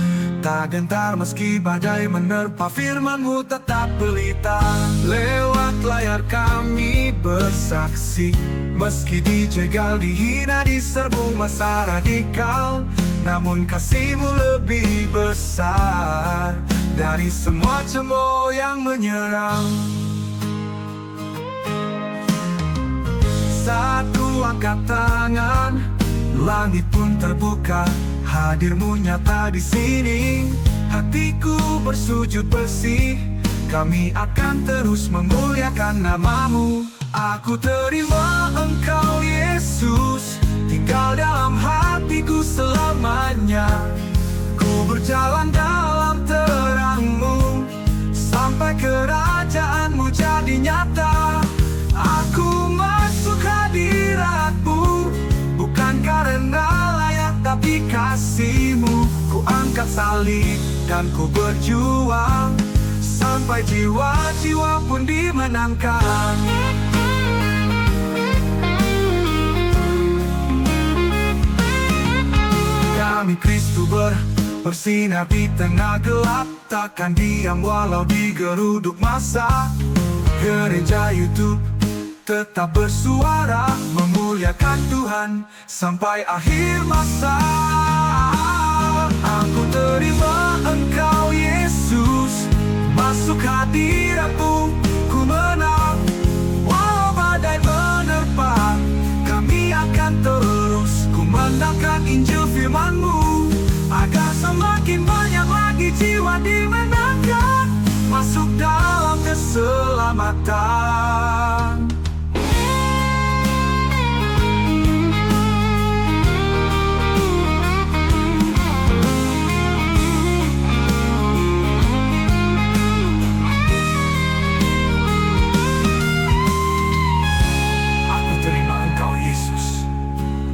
Tak gentar meski badai menerpa, firman-Mu tetap pelita. Lewat layar kami bersaksi, meski dijegal, dihina, diserbu masa radikal, namun kasih-Mu lebih besar dari semua cemooh yang menyerang. Satu angkat tangan, langit pun terbuka, hadir-Mu nyata di sini. Hatiku bersujud bersih, kami akan terus memuliakan nama-Mu. Aku terima Engkau Yesus, tinggal dalam hatiku selamanya. Ku berjalan dalam terang-Mu, sampai kerajaan-Mu jadi nyata. Aku masuk hadirat-Mu, bukan karena layak tapi kasih-Mu. Ku angkat salib dan ku berjuang, sampai jiwa-jiwa pun dimenangkan. Kami Kristus bersinar di tengah gelap, takkan diam walau digeruduk masa. Gereja YouTube tetap bersuara, memuliakan Tuhan sampai akhir masa. Aku terima Engkau Yesus, masuk hadirat-Mu, ku menang. Walau badai menerpa, kami akan terus kumandangkan Injil firman-Mu, agar semakin banyak lagi jiwa dimenangkan, masuk dalam keselamatan.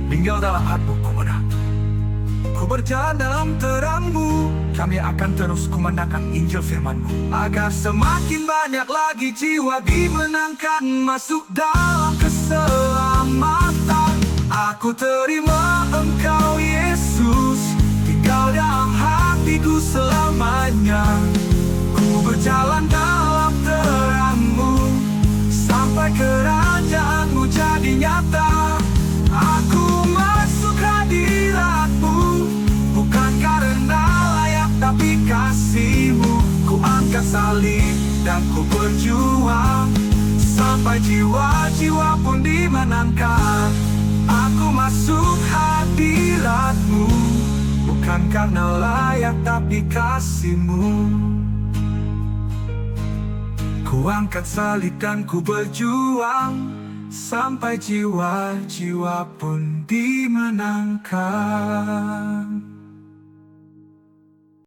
Tinggal dalam hatiku ku menang. Ku berjalan dalam terang-Mu, kami akan terus kumandangkan Injil firman-Mu, agar semakin banyak lagi jiwa dimenangkan, masuk dalam keselamatan. Aku terima Engkau Yesus, tinggal dalam hatiku selamanya. Ku berjalan dalam terang-Mu, sampai kerajaan-Mu jadi nyata. Aku masuk hadirat-Mu, bukan karena layak tapi kasih-Mu. Ku angkat salib dan ku berjuang, sampai jiwa-jiwa pun dimenangkan. Aku masuk hadirat-Mu, bukan Bukan karena layak tapi kasih-Mu. Ku angkat salib dan ku berjuang sampai jiwa-jiwa pun dimenangkan.